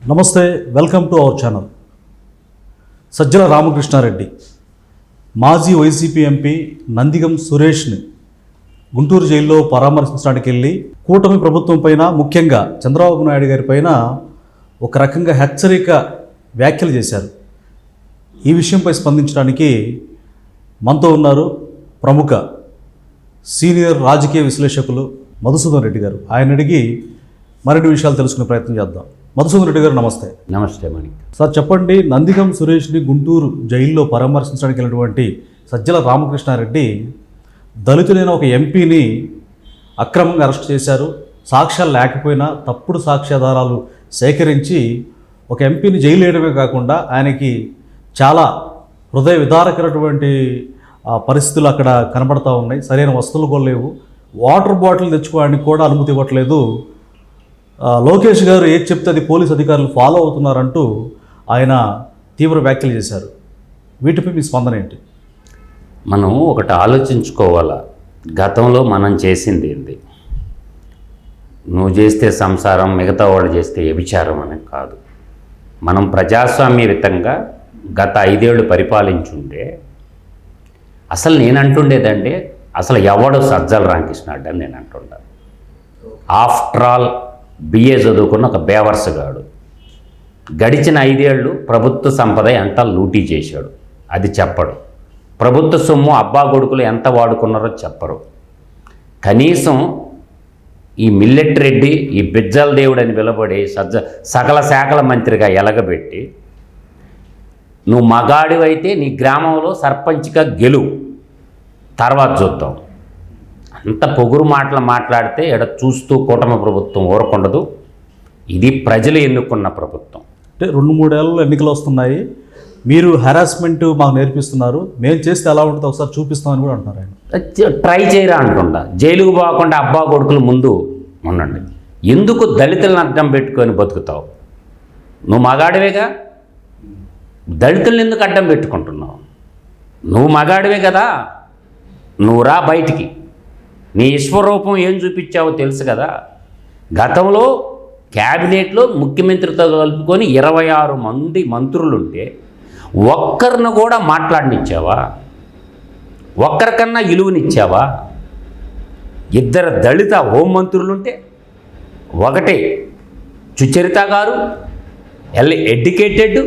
నమస్తే, welcome to our channel. Sajjala Ramakrishna Reddy మాజీ YCP MP Nandigam సురేష్ని గుంటూరు జైల్లో పరామర్శించడానికి వెళ్ళి కూటమి ప్రభుత్వం పైన, ముఖ్యంగా చంద్రబాబు నాయుడు గారి పైన ఒక రకంగా హెచ్చరిక వ్యాఖ్యలు చేశారు. ఈ విషయంపై స్పందించడానికి మనతో ఉన్నారు ప్రముఖ సీనియర్ రాజకీయ విశ్లేషకులు మధుసూదన్ రెడ్డి గారు. ఆయన అడిగి మరిన్ని విషయాలు తెలుసుకునే ప్రయత్నం చేద్దాం. మధుసూదన్ రెడ్డి గారు నమస్తే. నమస్తే మణి సార్, చెప్పండి, నందిగం సురేష్ని గుంటూరు జైల్లో పరామర్శించడానికి వెళ్ళినటువంటి సజ్జల రామకృష్ణారెడ్డి దళితులైన ఒక ఎంపీని అక్రమంగా అరెస్ట్ చేశారు. సాక్ష్యాలు లేకపోయినా తప్పుడు సాక్ష్యాధారాలు సేకరించి ఒక ఎంపీని జైలు వేయడమే కాకుండా ఆయనకి చాలా హృదయ విదారకరటువంటి పరిస్థితులు అక్కడ కనబడతా ఉన్నాయి. సరైన వస్తువులు కూడా లేవు. వాటర్ బాటిల్ తెచ్చుకోవడానికి కూడా అనుమతి ఇవ్వట్లేదు. లోకేష్ గారు ఏది చెప్తే అది పోలీస్ అధికారులు ఫాలో అవుతున్నారంటూ ఆయన తీవ్ర వ్యాఖ్యలు చేశారు. వీటిపై మీ స్పందన ఏంటి? మనం ఒకటి ఆలోచించుకోవాలా. గతంలో మనం చేసింది ఏంది? నువ్వు చేస్తే సంసారం, మిగతా వాళ్ళు చేస్తే వ్యభిచారం అని కాదు. మనం ప్రజాస్వామ్యయుతంగా గత 5 ఏళ్ళు పరిపాలించుంటే అసలు నేను అంటుండేదంటే అసలు ఎవడు సజ్జల రామకృష్ణారెడ్డి అని నేను అంటుండా. ఆఫ్టర్ ఆల్ బిఏ చదువుకున్న ఒక బేవర్సగాడు గడిచిన 5 ఏళ్ళు ప్రభుత్వ సంపద ఎంత లూటీ చేశాడు అది చెప్పడు. ప్రభుత్వ సొమ్ము అబ్బా కొడుకులు ఎంత వాడుకున్నారో చెప్పరు. కనీసం ఈ మిల్లెట్ రెడ్డి, ఈ బిజ్జల దేవుడు అని పిలబడి సకల శాఖల మంత్రిగా ఎలగబెట్టి, నువ్వు మగాడివైతే నీ గ్రామంలో సర్పంచ్గా గెలువు, తర్వాత చూద్దాం. అంత పొగురు మాటలు మాట్లాడితే ఎడ చూస్తూ కూటమి ప్రభుత్వం ఊరకుండదు. ఇది ప్రజలు ఎన్నుకున్న ప్రభుత్వం. అంటే 2-3 ఏళ్ళలో ఎన్నికలు వస్తున్నాయి, మీరు హెరాస్మెంట్ మాకు నేర్పిస్తున్నారు, మేము చేస్తే ఎలా ఉంటుందో ఒకసారి చూపిస్తామని కూడా అంటున్నారు ఆయన. ట్రై చేయరా అంటుండా. జైలుకు పోకుండా అబ్బా కొడుకులు ముందు ఉండండి. ఎందుకు దళితులను అడ్డం పెట్టుకొని బతుకుతావు? నువ్వు మగాడివేగా, దళితులను ఎందుకు అడ్డం పెట్టుకుంటున్నావు? నువ్వు మగాడివే కదా, నువ్వు రా బయటికి. నీ విశ్వరూపం ఏం చూపించావో తెలుసు కదా. గతంలో క్యాబినెట్లో ముఖ్యమంత్రితో కలుపుకొని 26 మంది మంత్రులుంటే ఒక్కరిని కూడా మాట్లాడనిచ్చావా? ఒక్కరికన్నా విలువనిచ్చావా? 2 దళిత హోంమంత్రులుంటే, ఒకటే సుచరిత గారు ఎడ్యుకేటెడ్,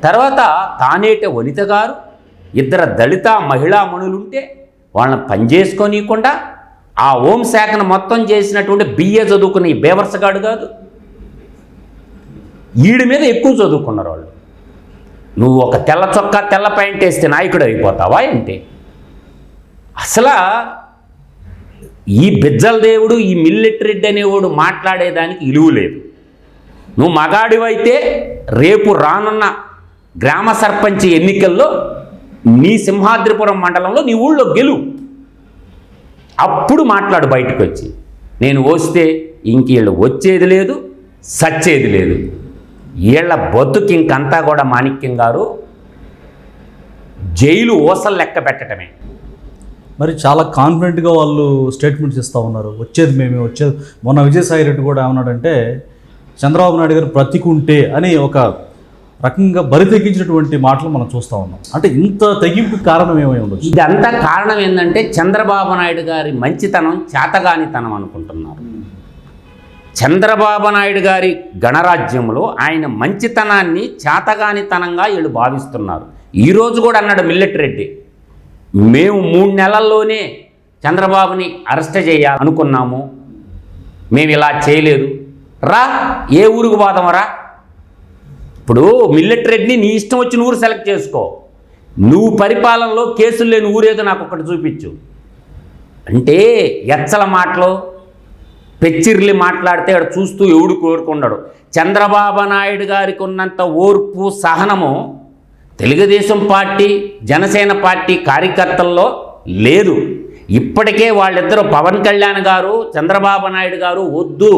తర్వాత తానేట వనిత గారు, 2 దళిత మహిళామణులుంటే వాళ్ళని పనిచేసుకోనీయకుండా ఆ హోంశాఖను మొత్తం చేసినటువంటి బిఏ చదువుకున్న ఈ బేవర్సగాడు కాదు, వీడి మీద ఎక్కువ చదువుకున్నారు వాళ్ళు. నువ్వు ఒక తెల్ల చొక్కా తెల్ల ప్యాంట్ వేస్తే నాయకుడు అయిపోతావా ఏంటి? అసలు ఈ బిజ్జల దేవుడు, ఈ మిల్లెట్ రెడ్డి అనేవాడు మాట్లాడేదానికి విలువ లేదు. నువ్వు మగాడివైతే రేపు రానున్న గ్రామ సర్పంచ్ ఎన్నికల్లో నీ సింహాద్రిపురం మండలంలో నీ ఊళ్ళో గెలువు, అప్పుడు మాట్లాడు బయటకు వచ్చి. నేను వస్తే ఇంక వీళ్ళు వచ్చేది లేదు, సచ్చేది లేదు. వీళ్ళ బతుకు ఇంకంతా కూడా మాణిక్యం గారు జైలు ఊసలు లెక్క పెట్టడమే. మరి చాలా కాన్ఫిడెంట్గా వాళ్ళు స్టేట్మెంట్స్ ఇస్తూ ఉన్నారు, వచ్చేది మేమే, వచ్చేది. మొన్న విజయసాయి రెడ్డి కూడా ఏమన్నాడంటే చంద్రబాబు నాయుడు గారు బ్రతికుంటే అని ఒక రకంగా బరి తెగించినటువంటి మాటలు మనం చూస్తూ ఉన్నాం. అంటే ఇంత తెగింపు కారణం ఏమై ఉండదు? ఇదంతా కారణం ఏంటంటే చంద్రబాబు నాయుడు గారి మంచితనం, చేతగానితనం అనుకుంటున్నారు. చంద్రబాబు నాయుడు గారి గణరాజ్యంలో ఆయన మంచితనాన్ని చేతగానితనంగా వీళ్ళు భావిస్తున్నారు. ఈరోజు కూడా అన్నాడు మిల్లెట్ రెడ్డి, మేము 3 నెలల్లోనే చంద్రబాబుని అరెస్ట్ చేయాలనుకున్నాము, మేము ఇలా చేయలేదు. రా, ఏ ఊరికి పోదామరా? ఇప్పుడు మిల్లెట్ రెడ్డిని నీ ఇష్టం వచ్చిన ఊరు సెలెక్ట్ చేసుకో. నువ్వు పరిపాలనలో కేసులు లేని ఊరేదో నాకు ఒకటి చూపించు అంటే ఎచ్చల మాటలు, పెచ్చిర్లి మాట్లాడితే అక్కడ చూస్తూ ఎవడు కోరుకున్నాడు. చంద్రబాబు నాయుడు గారికి ఉన్నంత ఓర్పు, సహనము తెలుగుదేశం పార్టీ, జనసేన పార్టీ కార్యకర్తల్లో లేదు. ఇప్పటికే వాళ్ళిద్దరూ పవన్ కళ్యాణ్ గారు, చంద్రబాబు నాయుడు గారు వద్దు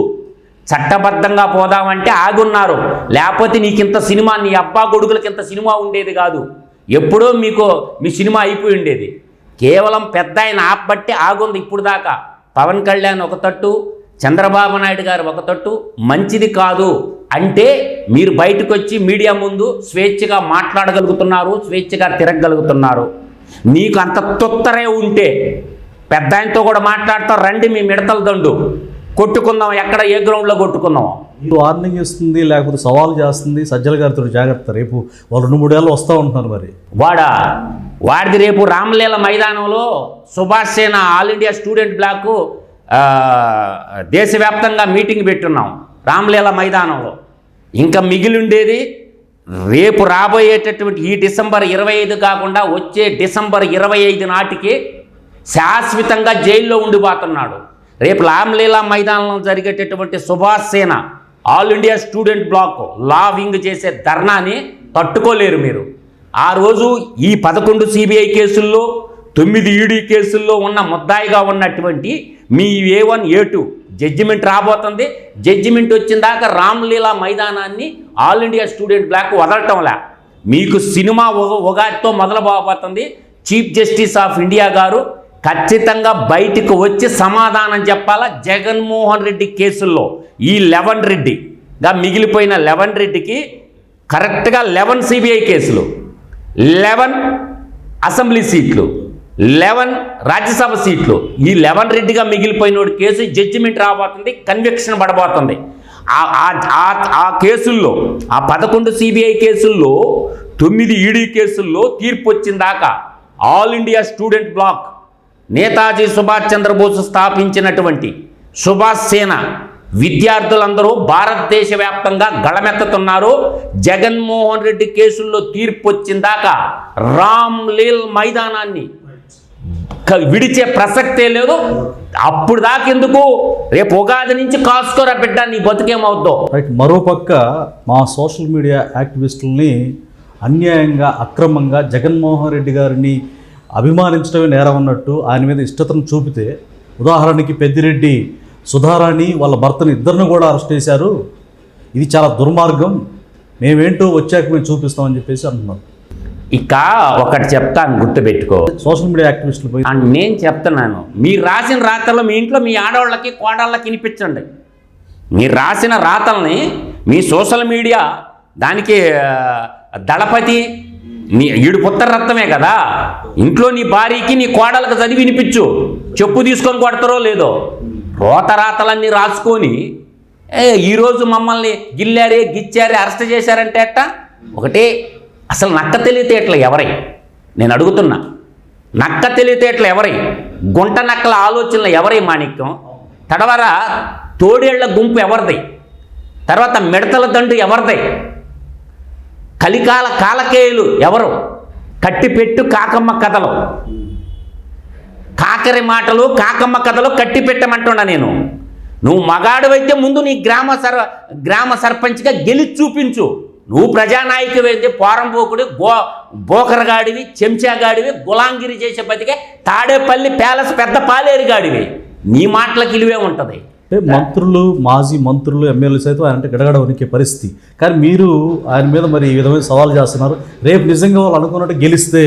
చట్టబద్ధంగా పోదామంటే ఆగున్నారు. లేకపోతే నీకింత సినిమా, నీ అబ్బా కొడుకులకి ఇంత సినిమా ఉండేది కాదు. ఎప్పుడో మీ సినిమా అయిపోయి ఉండేది. కేవలం పెద్ద ఆయన ఆపబట్టి ఆగుంది ఇప్పుడు దాకా. పవన్ కళ్యాణ్ ఒక తట్టు, చంద్రబాబు నాయుడు గారు ఒక తట్టు మంచిది కాదు అంటే మీరు బయటకు వచ్చి మీడియా ముందు స్వేచ్ఛగా మాట్లాడగలుగుతున్నారు, స్వేచ్ఛగా తిరగగలుగుతున్నారు. నీకు అంత తొత్తరే ఉంటే పెద్ద ఆయనతో కూడా మాట్లాడతాం, రండి మీ మిడతల దండు కొట్టుకుందాం, ఎక్కడ ఏ గ్రౌండ్లో కొట్టుకుందాం. వార్నింగ్ ఇస్తుంది, లేకపోతే సవాల్ చేస్తుంది సజ్జల గారితో, జాగ్రత్త రేపు వాళ్ళు 2-3 ఏళ్ళు వస్తూ ఉంటున్నారు. మరి వాడిది రేపు రామలీల మైదానంలో సుభాష్ సేన ఆల్ ఇండియా స్టూడెంట్ బ్లాక్ దేశవ్యాప్తంగా మీటింగ్ పెట్టున్నాం రామలీల మైదానంలో. ఇంకా మిగిలి ఉండేది రేపు రాబోయేటటువంటి ఈ డిసెంబర్ 25 కాకుండా వచ్చే డిసెంబర్ 25 నాటికి శాశ్వతంగా జైల్లో ఉండిపోతున్నాడు. రేపు రామలీలా మైదానంలో జరిగేటటువంటి సుభాష్ సేన ఆల్ ఇండియా స్టూడెంట్ బ్లాక్ లా వింగ్ చేసే ధర్నాని తట్టుకోలేరు మీరు. ఆ రోజు ఈ 11 సిబిఐ కేసుల్లో 9 ఈడీ కేసుల్లో ఉన్న ముద్దాయిగా ఉన్నటువంటి మీ A1 A2 జడ్జిమెంట్ రాబోతుంది. జడ్జిమెంట్ వచ్చిన దాకా రామలీలా మైదానాన్ని ఆల్ ఇండియా స్టూడెంట్ బ్లాక్ వదలటంలా. మీకు సినిమా ఉగాదితో మొదలుపోబోతుంది. చీఫ్ జస్టిస్ ఆఫ్ ఇండియా గారు ఖచ్చితంగా బయటకు వచ్చి సమాధానం చెప్పాలా. జగన్మోహన్ రెడ్డి కేసుల్లో ఈ 11 రెడ్డిగా మిగిలిపోయిన 11 రెడ్డికి కరెక్ట్గా 11 సిబిఐ కేసులు, 11 అసెంబ్లీ సీట్లు, 11 రాజ్యసభ సీట్లు, ఈ 11 రెడ్డిగా మిగిలిపోయిన కేసు జడ్జిమెంట్ రాబోతుంది, కన్విక్షన్ పడబోతుంది. ఆ కేసుల్లో ఆ 11 సిబిఐ కేసుల్లో 9 ఈడీ కేసుల్లో తీర్పు వచ్చిన దాకా all India student block Netaji Subhash Chandra Bose స్థాపించినటువంటి సుభాష్ సేన విద్యార్థులందరూ భారతదేశ వ్యాప్తంగా గళమెత్తుతున్నారు. జగన్మోహన్ రెడ్డి కేసుల్లో తీర్పు వచ్చిన దాకా రామ్లీల్ మైదానాన్ని విడిచే ప్రసక్తే లేదు. అప్పుడు దాకెందుకు, రేపు ఉగాది నుంచి కాసుకోరా బిడ్డ, నీ బతుకేమవుద్దో. రైట్. మరోపక్క మా సోషల్ మీడియా యాక్టివిస్టుల్ని అన్యాయంగా అక్రమంగా జగన్మోహన్ రెడ్డి గారిని అభిమానించడమే నేరం అన్నట్టు ఆయన మీద ఇష్టతను చూపితే, ఉదాహరణకి పెద్దిరెడ్డి సుధారాణి వాళ్ళ భర్తని ఇద్దరిని కూడా అరెస్ట్ చేశారు. ఇది చాలా దుర్మార్గం, మేమేంటో వచ్చాక మేము చూపిస్తామని చెప్పేసి అంటున్నారు. ఇక ఒకటి చెప్తాను, గుర్తుపెట్టుకో. సోషల్ మీడియా యాక్టివిస్టులు పోయి నేను చెప్తున్నాను, మీరు రాసిన రాతలు మీ ఇంట్లో మీ ఆడవాళ్ళకి కోడళ్ళకి వినిపించండి. మీరు రాసిన రాతల్ని మీ సోషల్ మీడియా దానికి దళపతి ఈడు పుత్ర రక్తమే కదా, ఇంట్లో నీ భార్యకి నీ కోడలకు చదివి వినిపించు. చెప్పు తీసుకొని కొడతారో లేదో రోత రాతలన్నీ రాసుకొని ఈరోజు మమ్మల్ని గిల్లారే గిచ్చారే అరెస్ట్ చేశారంటే అట్ట. ఒకటే అసలు నక్క తెలివితేటలు ఎవరై, నేను అడుగుతున్నా, నక్క తెలివితేటలు ఎవరై, గుంట నక్కల ఆలోచనలు ఎవరై మాణిక్యం, తడవర తోడేళ్ల గుంపు ఎవరిదై, తర్వాత మిడతల దండు ఎవరిదై, కలికాల కాలకేయులు ఎవరు, కట్టిపెట్టు కాకమ్మ కథలు, కాకరి మాటలు కాకమ్మ కథలు కట్టి పెట్టమంటున్నా నేను. నువ్వు మగాడివైతే ముందు నీ గ్రామ సర్పంచ్గా గెలిచి చూపించు. నువ్వు ప్రజానాయకువైతే పోరంపోకుడి బోకరగాడివి, చెంచాగాడివి, గులాంగిరి చేసే బతికే తాడేపల్లి ప్యాలెస్ పెద్ద పాలేరుగాడివి. నీ మాటలకు ఇలువే ఉంటుంది. అంటే మంత్రులు, మాజీ మంత్రులు, ఎమ్మెల్యేలు సైతం ఆయన అంటే గడగడ వణికే పరిస్థితి. కానీ మీరు ఆయన మీద మరి ఈ విధమైన సవాల్ చేస్తున్నారు. రేపు నిజంగా వాళ్ళు అనుకున్నట్టు గెలిస్తే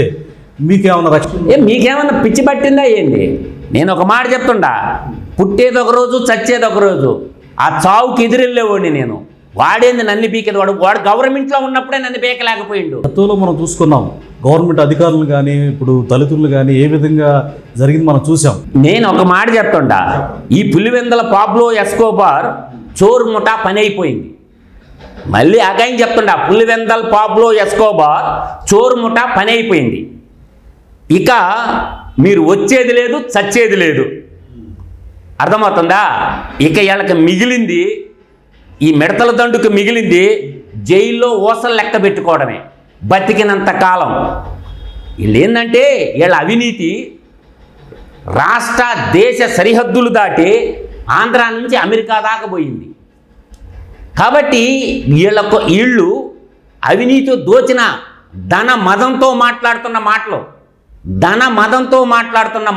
మీకేమన్నా రక్షణ, మీకేమన్నా పిచ్చి పట్టిందా ఏంటి? నేను ఒక మాట చెప్తుండా, పుట్టేది ఒక రోజు చచ్చేది ఒక రోజు. ఆ చావుకి ఎదురెళ్ళేవాడిని నేను. వాడేంది నన్ను పీకేది, వాడు గవర్నమెంట్లో ఉన్నప్పుడే నన్ను పీకలేకపోయిండు. గతంలో మనం చూసుకున్నాం, గవర్నమెంట్ అధికారులు కానీ ఇప్పుడు దళితులు కానీ ఏ విధంగా జరిగింది మనం చూసాం. నేను ఒక మాట చెప్తుండా, ఈ పులివెందల పాబ్లో ఎస్కోబార్ చోరు ముఠా పని అయిపోయింది. మళ్ళీ అగైన్ చెప్తుండా, పులివెందల పాబ్లో ఎస్కోబార్ చోరు ముఠా పని అయిపోయింది. ఇక మీరు వచ్చేది లేదు, చచ్చేది లేదు. అర్థమవుతుందా? ఇక వీళ్ళకి మిగిలింది, ఈ మిడతల దండుకు మిగిలింది జైల్లో ఊసలు లెక్క పెట్టుకోవడమే బతికినంత కాలం. వీళ్ళు ఏంటంటే వీళ్ళ అవినీతి రాష్ట్ర దేశ సరిహద్దులు దాటి ఆంధ్ర నుంచి అమెరికా దాకా పోయింది. కాబట్టి వీళ్ళు అవినీతి దోచిన ధన మదంతో మాట్లాడుతున్న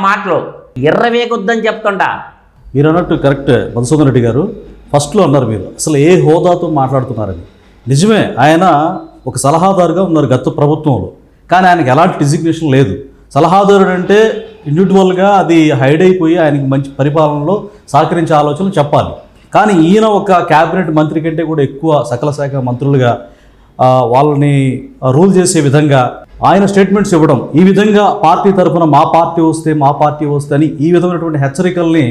మాటలు ఎర్రవేగొద్దని చెప్తుండా. మీరు అన్నట్టు కరెక్ట్ మధుసూదన్ రెడ్డి గారు. ఫస్ట్లో అన్నారు మీరు అసలు ఏ హోదాతో మాట్లాడుతున్నారని. నిజమే, ఆయన ఒక సలహాదారుగా ఉన్నారు గత ప్రభుత్వంలో, కానీ ఆయనకి ఎలాంటి డిజిగ్నేషన్ లేదు. సలహాదారుడు అంటే ఇండివిజువల్గా అది హైడ్ అయిపోయి ఆయనకి మంచి పరిపాలనలో సహకరించే ఆలోచనలు చెప్పాలి. కానీ ఈయన ఒక క్యాబినెట్ మంత్రి కంటే కూడా ఎక్కువ సకల శాఖ మంత్రులుగా వాళ్ళని రూల్ చేసే విధంగా ఆయన స్టేట్మెంట్స్ ఇవ్వడం, ఈ విధంగా పార్టీ తరఫున మా పార్టీ వస్తే అని ఈ విధమైనటువంటి హెచ్చరికల్ని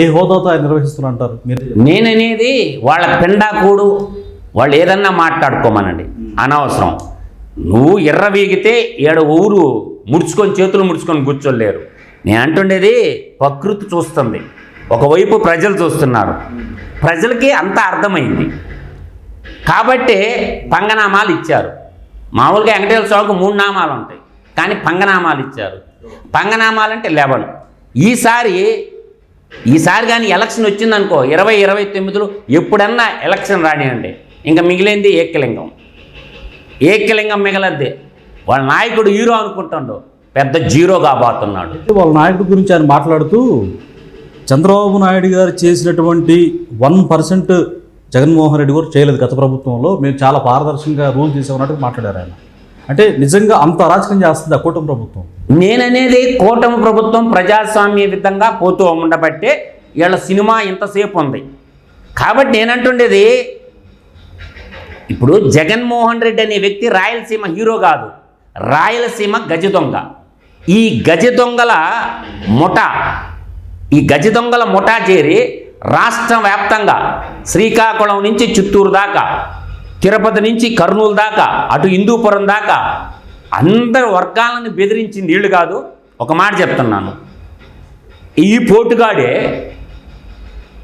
ఏ హోదాతో ఆయన నిర్వహిస్తున్నారు మీరు? నేననేది వాళ్ళ పెండాకూడు, వాళ్ళు ఏదన్నా మాట్లాడుకోమనండి, అనవసరం. నువ్వు ఎర్రవీగితే ఏడ ఊరు చేతులు ముడుచుకొని కూర్చోలేరు. నేను అంటుండేది ప్రకృతి చూస్తుంది, ఒకవైపు ప్రజలు చూస్తున్నారు. ప్రజలకి అంతా అర్థమైంది కాబట్టి పంగనామాలు ఇచ్చారు. మామూలుగా వెంకటేశ్వర స్వామికి 3 నామాలు ఉంటాయి, కానీ పంగనామాలు ఇచ్చారు. పంగనామాలు అంటే 11. ఈసారి కానీ ఎలక్షన్ వచ్చిందనుకో 2029లో ఎప్పుడన్నా ఎలక్షన్ రానియండి, ఇంకా మిగిలింది ఏకలింగం మిగలద్ది. వాళ్ళ నాయకుడు హీరో అనుకుంటాడు, పెద్ద జీరో కాబోతున్నాడు. వాళ్ళ నాయకుడి గురించి ఆయన మాట్లాడుతూ చంద్రబాబు నాయుడు గారు చేసినటువంటి 1% జగన్మోహన్ రెడ్డి కూడా చేయలేదు గత ప్రభుత్వంలో, మేము చాలా పారదర్శకంగా రూల్ చేసామన్నట్టు మాట్లాడారు ఆయన. అంటే నిజంగా అంత అరాచకం చేస్తుంది ఆ కూటమి ప్రభుత్వం. నేననేది కూటమి ప్రభుత్వం ప్రజాస్వామ్య విధంగా పోతూ ఉండబట్టే వీళ్ళ సినిమా ఇంతసేపు ఉంది. కాబట్టి నేనంటుండేది, ఇప్పుడు జగన్మోహన్ రెడ్డి అనే వ్యక్తి రాయలసీమ హీరో కాదు, రాయలసీమ గజ దొంగ. ఈ గజ దొంగల ముఠా చేరి రాష్ట్ర వ్యాప్తంగా శ్రీకాకుళం నుంచి చిత్తూరు దాకా, తిరుపతి నుంచి కర్నూలు దాకా, అటు హిందూపురం దాకా అందరు వర్గాలను బెదిరించింది వీళ్ళు కాదు. ఒక మాట చెప్తున్నాను, ఈ పోటుగాడే,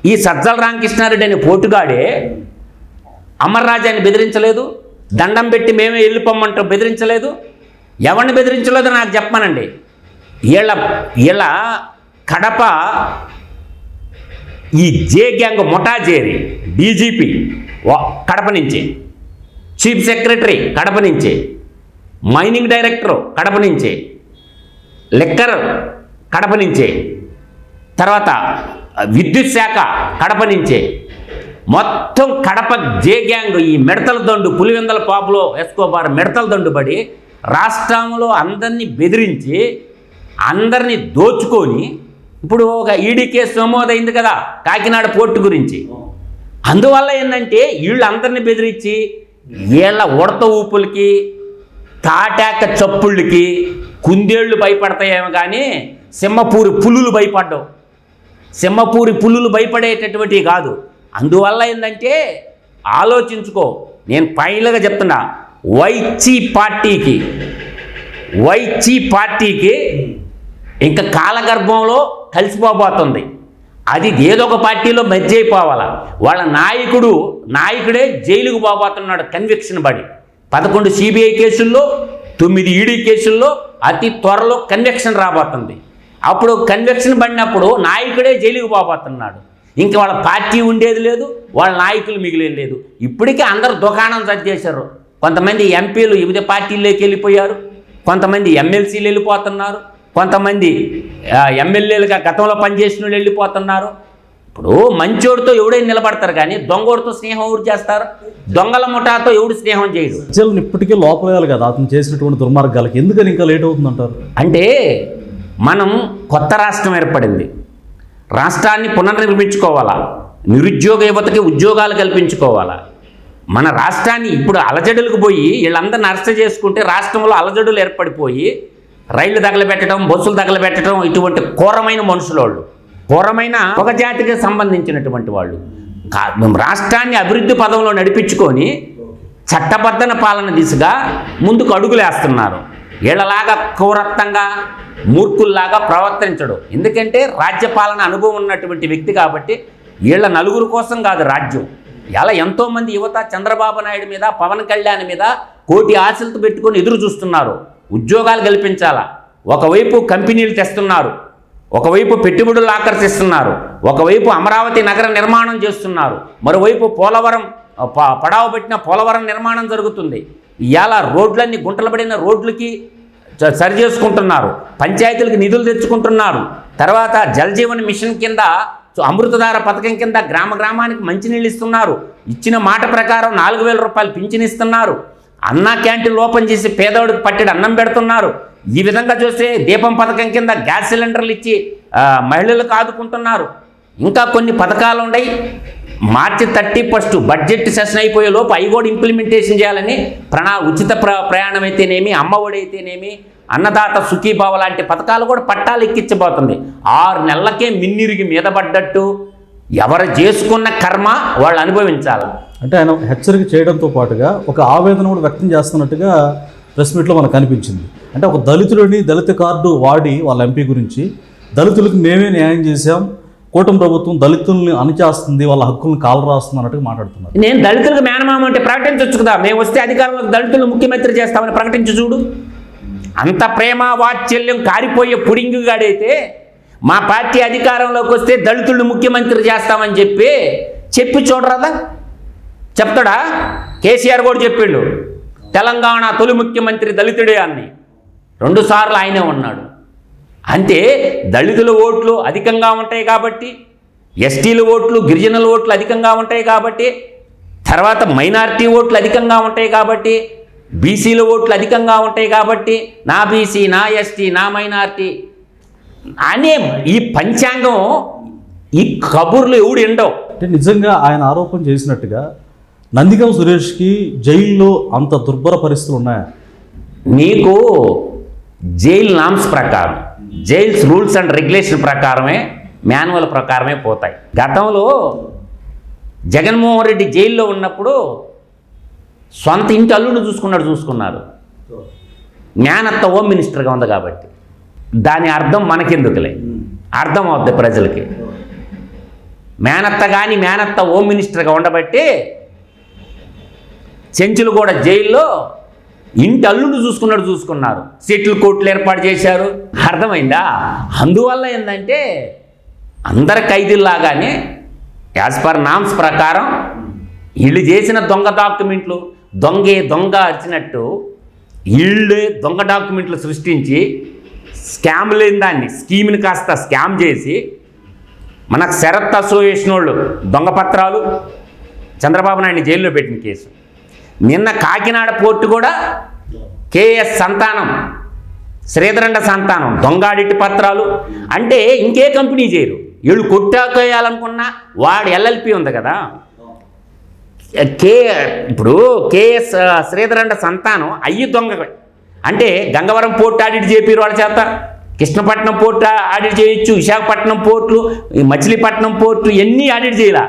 ఈ సజ్జల రామకృష్ణారెడ్డి అనే పోటుగాడే అమర్రాజాన్ని బెదిరించలేదు, దండం పెట్టి మేమే వెళ్ళిపోమ్మంటూ బెదిరించలేదు. ఎవరిని బెదిరించలేదో నాకు చెప్పమనండి. వీళ్ళ కడప ఈ జే గ్యాంగ్ ముఠాజేరి డీజీపీ కడప నుంచి, చీఫ్ సెక్రటరీ కడప నుంచి, మైనింగ్ డైరెక్టర్ కడప నుంచి, లెక్కర్ కడప నుంచి, తర్వాత విద్యుత్ శాఖ కడప నుంచి, మొత్తం కడప జే గ్యాంగ్ ఈ మిడతల దండు, పులివెందల పాపులో ఎస్కోబార్ మిడతల దండు పడి రాష్ట్రంలో అందరినీ బెదిరించి అందరినీ దోచుకొని ఇప్పుడు ఒక ఈడీ కేసు నమోదైంది కదా కాకినాడ పోర్టు గురించి. అందువల్ల ఏంటంటే వీళ్ళు అందరినీ బెదిరించి వీళ్ళ ఉడత ఊపులకి, తాటాక చప్పుళ్ళకి కుందేళ్ళు భయపడతాయేమో కానీ సింహపూరి పులులు భయపడ్డావు. సింహపూరి పులులు భయపడేటటువంటివి కాదు. అందువల్ల ఏంటంటే ఆలోచించుకో. నేను ఫైనల్గా చెప్తున్నా, వైసీ పార్టీకి ఇంకా కాలగర్భంలో కలిసిపోబోతుంది. అది ఏదో ఒక పార్టీలో మెర్జ్ అయిపోవాలా. వాళ్ళ నాయకుడే జైలుకు పోబోతున్నాడు కన్విక్షన్ పడి. 11 సిబిఐ కేసుల్లో, 9 ఈడీ కేసుల్లో అతి త్వరలో కన్విక్షన్ రాబోతుంది. అప్పుడు కన్విక్షన్ పడినప్పుడు నాయకుడే జైలుకు పోబోతున్నాడు. ఇంకా వాళ్ళ పార్టీ ఉండేది లేదు, వాళ్ళ నాయకులు మిగిలేదు లేదు. ఇప్పటికీ అందరూ దుకాణం సర్దేశారు. కొంతమంది ఎంపీలు వివిధ పార్టీల్లోకి వెళ్ళిపోయారు, కొంతమంది ఎమ్మెల్సీలు వెళ్ళిపోతున్నారు, కొంతమంది ఎమ్మెల్యేలుగా గతంలో పనిచేసిన వాళ్ళు వెళ్ళిపోతున్నారు. ఇప్పుడు మంచోడితో ఎవడైనా నిలబడతారు కానీ దొంగోడితో స్నేహం ఎవరు చేస్తారు? దొంగల ముఠాతో ఎవడు స్నేహం చేయడు. ప్రజలను ఇప్పటికీ లోపలేయాలి కదా అతను చేసినటువంటి దుర్మార్గాలకి. ఎందుకని ఇంకా లేట్ అవుతుందంటారు? అంటే మనం కొత్త రాష్ట్రం ఏర్పడింది, రాష్ట్రాన్ని పునర్నిర్మించుకోవాలా, నిరుద్యోగ యువతకి ఉద్యోగాలు కల్పించుకోవాలా. మన రాష్ట్రాన్ని ఇప్పుడు అలజడులకు పోయి వీళ్ళందరిని అరెస్ట్ చేసుకుంటే రాష్ట్రంలో అలజడులు ఏర్పడిపోయి రైళ్లు తగలబెట్టడం, బస్సులు తగలబెట్టడం, ఇటువంటి ఘోరమైన మనుషులు వాళ్ళు, ఘోరమైన ఒక జాతికి సంబంధించినటువంటి వాళ్ళు రాష్ట్రాన్ని అభివృద్ధి పదంలో నడిపించుకొని చట్టబద్ధన పాలన దిశగా ముందుకు అడుగులేస్తున్నారు. వీళ్ళలాగా క్రూరత్వంగా మూర్ఖుల్లాగా ప్రవర్తించడు. ఎందుకంటే రాజ్యపాలన అనుభవం ఉన్నటువంటి వ్యక్తి కాబట్టి. వీళ్ళ నలుగురు కోసం కాదు రాజ్యం. ఇలా ఎంతోమంది యువత చంద్రబాబు నాయుడు మీద, పవన్ కళ్యాణ్ మీద కోటి ఆశలతో పెట్టుకొని ఎదురు చూస్తున్నారు. ఉద్యోగాలు కల్పించాలా, ఒకవైపు కంపెనీలు తెస్తున్నారు, ఒకవైపు పెట్టుబడులు ఆకర్షిస్తున్నారు, ఒకవైపు అమరావతి నగర నిర్మాణం చేస్తున్నారు, మరోవైపు పడావ పెట్టిన పోలవరం నిర్మాణం జరుగుతుంది. ఇవాళ రోడ్లన్నీ గుంటలు పడిన రోడ్లకి సరి చేసుకుంటున్నారు, పంచాయతీలకు నిధులు తెచ్చుకుంటున్నారు. తర్వాత జల్ జీవన్ మిషన్ కింద, అమృతధార పథకం కింద గ్రామానికి మంచినీళ్ళు ఇస్తున్నారు. ఇచ్చిన మాట ప్రకారం 4,000 రూపాయలు పింఛన్ ఇస్తున్నారు. అన్నా క్యాంటీన్లు ఓపెన్ చేసి పేదవాడికి పట్టెడు అన్నం పెడుతున్నారు. ఈ విధంగా చూస్తే దీపం పథకం కింద గ్యాస్ సిలిండర్లు ఇచ్చి మహిళలకు ఆదుకుంటున్నారు. ఇంకా కొన్ని పథకాలు ఉన్నాయి. మార్చి 31 బడ్జెట్ సెషన్ అయిపోయే లోపు అవి కూడా ఇంప్లిమెంటేషన్ చేయాలని ఉచిత ప్రయాణం అయితేనేమి, అమ్మఒడి అయితేనేమి, అన్నదాత సుఖీభావ లాంటి పథకాలు కూడా పట్టాలు ఎక్కించబోతుంది. 6 నెలలకే మిన్నిరిగి మీద పడ్డట్టు ఎవరు చేసుకున్న కర్మ వాళ్ళు అనుభవించాలి. అంటే ఆయన హెచ్చరిక చేయడంతో పాటుగా ఒక ఆవేదన కూడా వ్యక్తం చేస్తున్నట్టుగా ప్రెస్ మీట్లో మనకు కనిపించింది. అంటే ఒక దళితుడిని దళిత కార్డు వాడి వాళ్ళ ఎంపీ గురించి దళితులకు మేమే న్యాయం చేశాం, కూటమి ప్రభుత్వం దళితుల్ని అణిచేస్తుంది, వాళ్ళ హక్కులను కాలరాస్తుంది అన్నట్టుగా మాట్లాడుతున్నారు. నేను దళితులకు మేనమామ అంటే ప్రకటించవచ్చు కదా. మేము వస్తే అధికారంలో దళితులు ముఖ్యమంత్రి చేస్తామని ప్రకటించు చూడు. అంత ప్రేమ వాత్సల్యం కారిపోయే పుడింగుగాడైతే మా పార్టీ అధికారంలోకి వస్తే దళితులను ముఖ్యమంత్రి చేస్తామని చెప్పి చూడరాదా? చెప్తాడా? కేసీఆర్ కూడా చెప్పిండు తెలంగాణ తొలి ముఖ్యమంత్రి దళితుడే అని. 2 సార్లు ఆయనే ఉన్నాడు. అంటే దళితుల ఓట్లు అధికంగా ఉంటాయి కాబట్టి, ఎస్టీల ఓట్లు, గిరిజనుల ఓట్లు అధికంగా ఉంటాయి కాబట్టి, తర్వాత మైనారిటీ ఓట్లు అధికంగా ఉంటాయి కాబట్టి, బీసీల ఓట్లు అధికంగా ఉంటాయి కాబట్టి, నా బీసీ, నా ఎస్టీ, నా మైనారిటీ అనే ఈ పంచాంగం, ఈ కబుర్లు ఎవడు ఎండవు. అంటే నిజంగా ఆయన ఆరోపణ చేసినట్టుగా నందిగం సురేష్కి జైల్లో అంత దుర్భర పరిస్థితులు ఉన్నాయా? నీకు జైల్ నామ్స్ ప్రకారం, జైల్స్ రూల్స్ అండ్ రెగ్యులేషన్ ప్రకారమే, మాన్యువల్ ప్రకారమే పోతాయి. గతంలో జగన్మోహన్ రెడ్డి జైల్లో ఉన్నప్పుడు సొంత ఇంటి అల్లుడు చూసుకున్నారు. మేనత్త హోమ్ మినిస్టర్గా ఉంది కాబట్టి. దాని అర్థం మనకెందుకులే, అర్థం అవుద్ది ప్రజలకి. మేనత్త హోమ్ మినిస్టర్గా ఉండబట్టి చెంచులు కూడా జైల్లో ఇంటి అల్లుడు చూసుకున్నారు. సెటిల్ కోర్టులు ఏర్పాటు చేశారు. అర్థమైందా? అందువల్ల ఏంటంటే అందరి ఖైదీల్లాగానే యాజ్ పర్ నామ్స్ ప్రకారం వీళ్ళు చేసిన దొంగ డాక్యుమెంట్లు, దొంగ వచ్చినట్టు వీళ్ళే దొంగ డాక్యుమెంట్లు సృష్టించి స్కామ్ లేని దాన్ని స్కీమ్ని కాస్త స్కామ్ చేసి మనకు శరత్ అసోసియేషన్ వాళ్ళు దొంగ పత్రాలు, చంద్రబాబు నాయుడిని జైల్లో పెట్టిన కేసు. నిన్న కాకినాడ పోర్టు కూడా కేఎస్ సంతానం, శ్రీధరండ సంతానం దొంగ ఆడిట్ పత్రాలు. అంటే ఇంకే కంపెనీ చేయరు. వీళ్ళు కొట్టాకేయాలనుకున్నా వాడు ఎల్ఎల్పి ఉంది కదా, ఇప్పుడు కేఎస్ శ్రీధరండ సంతానం అయ్యి దొంగ. అంటే గంగవరం పోర్టు ఆడిట్ చేపిరు వాళ్ళ చేత, కృష్ణపట్నం పోర్టు ఆడిట్ చేయొచ్చు, విశాఖపట్నం పోర్టులు, మచిలీపట్నం పోర్టు ఎన్ని ఆడిట్ చేయాల.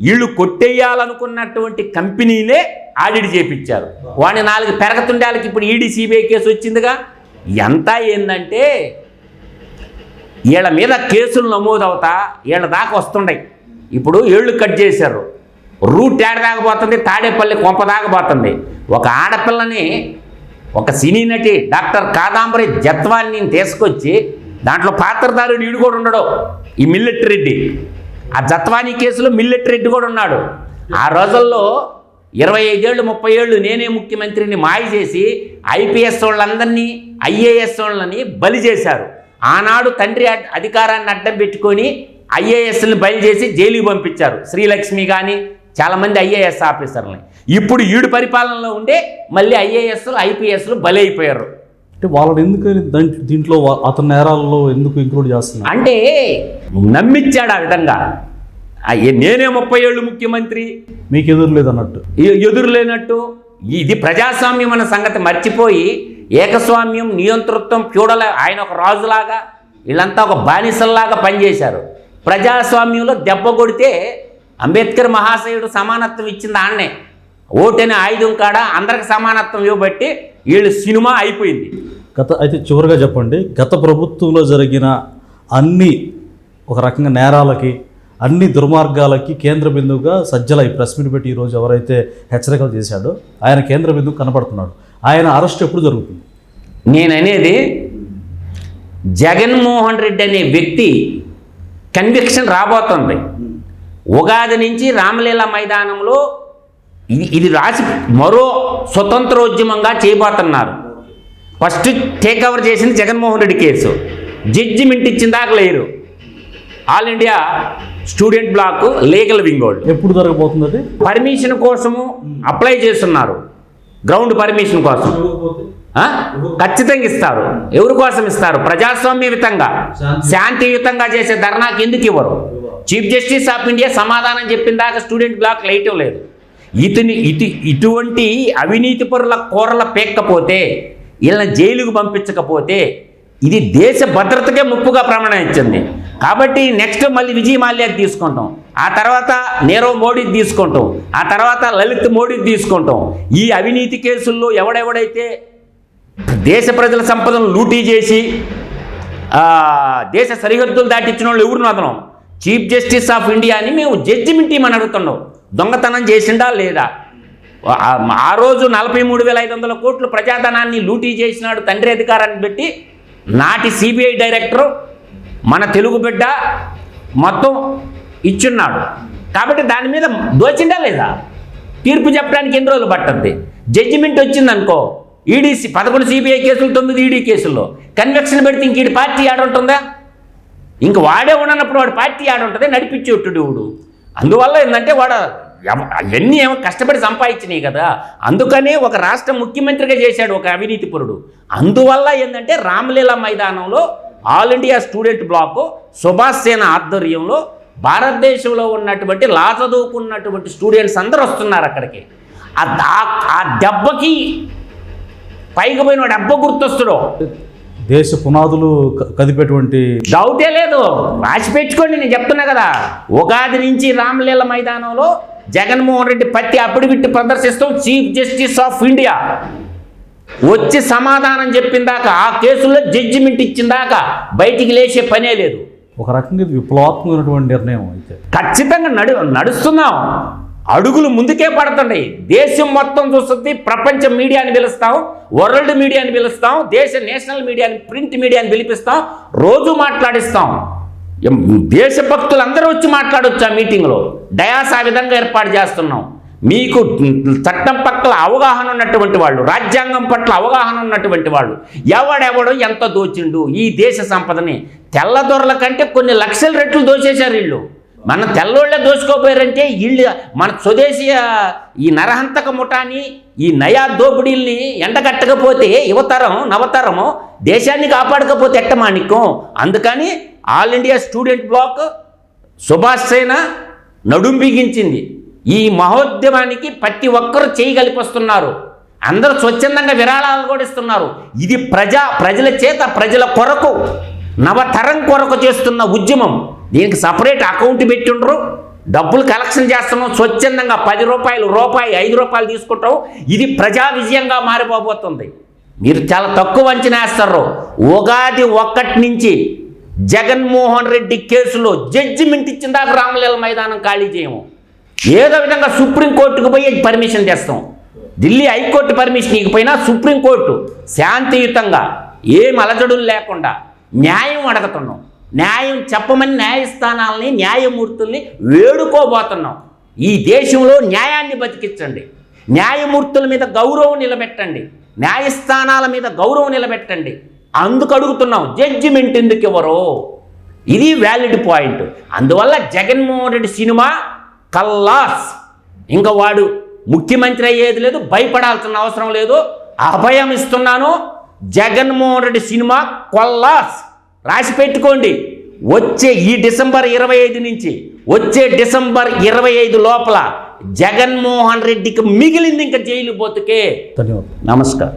వీళ్ళు కొట్టేయాలనుకున్నటువంటి కంపెనీలే ఆడిట్ చేయించారు. వాడిని 4 పెరగతుండాలకి ఇప్పుడు ఈడీ సిబిఐ కేసు వచ్చిందిగా. ఎంత ఏందంటే వీళ్ళ మీద కేసులు నమోదవుతా వీళ్ళ దాకా వస్తుండయి. ఇప్పుడు ఏళ్ళు కట్ చేశారు. రూట్ ఏడ దాకపోతుంది, తాడేపల్లి కొంప దాకపోతుంది. ఒక ఆడపిల్లని, ఒక సినీ నటి డాక్టర్ కాదాంబరి జత్వాన్ని తీసుకొచ్చి దాంట్లో పాత్రధారుడు ఈడు కూడా ఉండడు, ఈ మిల్లెట్ రెడ్డి. ఆ జత్వానీ కేసులో మిల్లెట్ రెడ్డి కూడా ఉన్నాడు. ఆ రోజుల్లో 25 ఏళ్ళు 30 ఏళ్ళు నేనే ముఖ్యమంత్రిని మాయ చేసి ఐపీఎస్ వాళ్ళందరినీ, ఐఏఎస్ వాళ్ళని బలి చేశారు. ఆనాడు తండ్రి అధికారాన్ని అడ్డం పెట్టుకొని ఐఏఎస్ని బలి చేసి జైలుకి పంపించారు. శ్రీలక్ష్మి కానీ చాలామంది ఐఏఎస్ ఆఫీసర్లని. ఇప్పుడు ఈడు పరిపాలనలో ఉండే మళ్ళీ ఐఏఎస్లు ఐపీఎస్లు బలి అయిపోయారు. అంటే వాళ్ళని ఎందుకని దీంట్లో అతని నేరాల్లో ఎందుకు ఇంక్లూడ్ చేస్తున్నారు అంటే నమ్మిచ్చాడు ఆ విధంగా. నేనే 30 ఏళ్ళు ముఖ్యమంత్రి, మీకు ఎదురు లేదన్నట్టు, ఎదురు లేనట్టు. ఇది ప్రజాస్వామ్యం అన్న సంగతి మర్చిపోయి ఏకస్వామ్యం, నియంతృత్వం, ఫ్యూడల్, ఆయన ఒక రాజులాగా వీళ్ళంతా ఒక బానిసల్లాగా పనిచేశారు. ప్రజాస్వామ్యంలో దెబ్బ కొడితే అంబేద్కర్ మహాశయుడు సమానత్వం ఇచ్చింది ఆడనే. ఓటనే ఆయుధం కాడ అందరికి సమానత్వం ఇవ్వబట్టి వీళ్ళు సినిమా అయిపోయింది. అయితే చివరిగా చెప్పండి, గత ప్రభుత్వంలో జరిగిన అన్ని ఒక రకంగా నేరాలకి, అన్ని దుర్మార్గాలకి కేంద్ర బిందువుగా సజ్జల ఈ ప్రెస్ మీట్ పెట్టి ఈరోజు ఎవరైతే హెచ్చరికలు చేశాడో ఆయన కేంద్ర బిందువు కనపడుతున్నాడు. ఆయన అరెస్ట్ ఎప్పుడు జరుగుతుంది? నేననేది జగన్మోహన్ రెడ్డి అనే వ్యక్తి కన్విక్షన్ రాబోతుంది. ఉగాది నుంచి రామలీల మైదానంలో ఇది రాసి మరో స్వతంత్రోద్యమంగా చేయబోతున్నారు. ఫస్ట్ టేక్ ఓవర్ చేసింది జగన్మోహన్ రెడ్డి కేసు. జడ్జిమెంట్ ఇచ్చిన దాకా లేరు. All India student black legal wing వాళ్ళు ఎప్పుడు జరగబోతుంది? అది పర్మిషన్ కోసము అప్లై చేస్తున్నారు. గ్రౌండ్ పర్మిషన్ కోసం. ఖచ్చితంగా ఇస్తారు. ఎవరి కోసం ఇస్తారు? ప్రజాస్వామ్యయుతంగా శాంతియుతంగా చేసే ధర్నాకి ఎందుకు ఇవ్వరు? చీఫ్ జస్టిస్ ఆఫ్ ఇండియా సమాధానం చెప్పిన దాకా స్టూడెంట్ బ్లాక్ లైటం లేదు. ఇటువంటి అవినీతి పరుల కూరల పేక్కపోతే, వీళ్ళని జైలుకు పంపించకపోతే ఇది దేశ భద్రతకే ముప్పుగా ప్రమాణం ఇచ్చింది. కాబట్టి నెక్స్ట్ మళ్ళీ విజయ్ మాల్యాకి తీసుకుంటాం, ఆ తర్వాత నీరవ్ మోడీకి తీసుకుంటాం, ఆ తర్వాత లలిత్ మోడీకి తీసుకుంటాం. ఈ అవినీతి కేసుల్లో ఎవడెవడైతే దేశ ప్రజల సంపదను లూటీ చేసి దేశ సరిహద్దులు దాటించిన వాళ్ళు ఎవరు అతను? చీఫ్ జస్టిస్ ఆఫ్ ఇండియా అని మేము జడ్జిమెంట్ ఇవ్వమని అడుగుతున్నాం. దొంగతనం చేసిండా లేదా? ఆ రోజు 43,500 కోట్లు ప్రజాధనాన్ని లూటీ చేసినాడు తండ్రి అధికారాన్ని పెట్టి. నాటి సిబిఐ డైరెక్టరు మన తెలుగు బిడ్డ మొత్తం ఇచ్చున్నాడు. కాబట్టి దాని మీద దోచిండా లేదా? తీర్పు చెప్పడానికి ఎన్ని రోజులు పట్టద్ది? జడ్జిమెంట్ వచ్చిందనుకో, ఈడీసీ 11 సిబిఐ కేసులు, 9 ఈడీ కేసుల్లో కన్వెక్షన్ పెడితే ఇంక ఈడి పార్టీ ఆడుంటుందా? ఇంక వాడే ఉండనప్పుడు వాడు పార్టీ ఆడుంటుంది, నడిపించేట్టుడు వాడు. అందువల్ల ఏంటంటే వాడు అవన్నీ ఏమో కష్టపడి సంపాదించినాయి కదా. అందుకనే ఒక రాష్ట్ర ముఖ్యమంత్రిగా చేశాడు ఒక అవినీతి పరుడు. అందువల్ల ఏంటంటే రామలీలా మైదానంలో all India student black Subhash సేన ఆధ్వర్యంలో భారతదేశంలో ఉన్నటువంటి లా చదువుకున్నటువంటి స్టూడెంట్స్ అందరూ వస్తున్నారు అక్కడికి. ఆ దెబ్బకి పైకి పోయిన వాడు దెబ్బ గుర్తొస్తుడు. దేశ పునాదులు కదిపేటువంటి డౌటే లేదు. రాసి పెట్టుకోండి, నేను చెప్తున్నా కదా. ఉగాది నుంచి రామలీల మైదానంలో జగన్మోహన్ రెడ్డి పత్తి అప్పుడివిట్టి ప్రదర్శిస్తూ చీఫ్ జస్టిస్ ఆఫ్ ఇండియా వచ్చి సమాధానం చెప్పిన దాకా, ఆ కేసుల్లో జడ్జిమెంట్ ఇచ్చిన దాకా బయటికి లేచే పనే లేదు. ఒక రకంగా ఇది విప్లవాత్మకమైనటువంటి నిర్ణయం. అయితే ఖచ్చితంగా నడుస్తున్నాం, అడుగులు ముందుకే పడుతున్నాయి. దేశం మొత్తం చూస్తుంది, ప్రపంచ మీడియాని పిలుస్తాం, వరల్డ్ మీడియాని పిలుస్తాం, దేశ నేషనల్ మీడియాని, ప్రింట్ మీడియాని పిలిపిస్తాం, రోజు మాట్లాడిస్తాం. దేశభక్తులు అందరూ వచ్చి మాట్లాడొచ్చు ఆ మీటింగ్లో. డయాస్ ఆ విధంగా ఏర్పాటు చేస్తున్నాం. మీకు చట్టం పట్ల అవగాహన ఉన్నటువంటి వాళ్ళు, రాజ్యాంగం పట్ల అవగాహన ఉన్నటువంటి వాళ్ళు, ఎవడెవడో ఎంత దోచిండు ఈ దేశ సంపదని. తెల్లదొరల కంటే కొన్ని లక్షల రెట్లు దోచేశారు వీళ్ళు. మన తెల్లోళ్ళే దోచుకోపోయారంటే వీళ్ళు మన స్వదేశీయ ఈ నరహంతక ముఠాని, ఈ నయా దోపిడీల్ని ఎండగట్టకపోతే యువతరం నవతరము దేశాన్ని కాపాడకపోతే ఎట్టమానికం. అందుకని all India student black Subhash సేన నడుం బిగించింది. ఈ మహోద్యమానికి ప్రతి ఒక్కరూ చేయగలిపిస్తున్నారు. అందరూ స్వచ్ఛందంగా విరాళాలు కూడా ఇస్తున్నారు. ఇది ప్రజల చేత, ప్రజల కొరకు, నవతరం కొరకు చేస్తున్న ఉద్యమం. దీనికి సపరేట్ అకౌంట్ పెట్టిండ్రు, డబ్బులు కలెక్షన్ చేస్తున్నాం స్వచ్ఛందంగా. 10 రూపాయలు, రూపాయి, 5 రూపాయలు తీసుకుంటాం. ఇది ప్రజా విజయంగా మారిపోబోతుంది. మీరు చాలా తక్కువ అంచనా వేస్తారు. ఉగాది 1 నుంచి జగన్మోహన్ రెడ్డి కేసులో జడ్జిమెంట్ ఇచ్చిన దాకా రామలీల మైదానం ఖాళీ చేయము. ఏదో విధంగా సుప్రీంకోర్టుకు పోయి పర్మిషన్ తెస్తాం. ఢిల్లీ హైకోర్టు పర్మిషన్ ఇకపోయినా సుప్రీంకోర్టు శాంతియుతంగా ఏం అలజడులు లేకుండా న్యాయం అడుగుతున్నాం. న్యాయం చెప్పమని న్యాయస్థానాలని, న్యాయమూర్తుల్ని వేడుకోబోతున్నాం. ఈ దేశంలో న్యాయాన్ని బతికించండి, న్యాయమూర్తుల మీద గౌరవం నిలబెట్టండి, న్యాయస్థానాల మీద గౌరవం నిలబెట్టండి. అందుకు అడుగుతున్నాం, జడ్జిమెంట్ ఎందుకు ఇవ్వరు? ఇది వ్యాలిడ్ పాయింట్. అందువల్ల జగన్మోహన్ రెడ్డి సినిమా కల్లాస్. ఇంకా వాడు ముఖ్యమంత్రి అయ్యేది లేదు, భయపడాల్సిన అవసరం లేదు. అభయం ఇస్తున్నాను, జగన్మోహన్ రెడ్డి సినిమా కొల్లాస్. రాసి పెట్టుకోండి. వచ్చే ఈ డిసెంబర్ 25 నుంచి వచ్చే డిసెంబర్ 25 లోపల జగన్మోహన్ రెడ్డికి మిగిలింది ఇంకా జైలు బతుకే. ధన్యవాదాలు. నమస్కారం.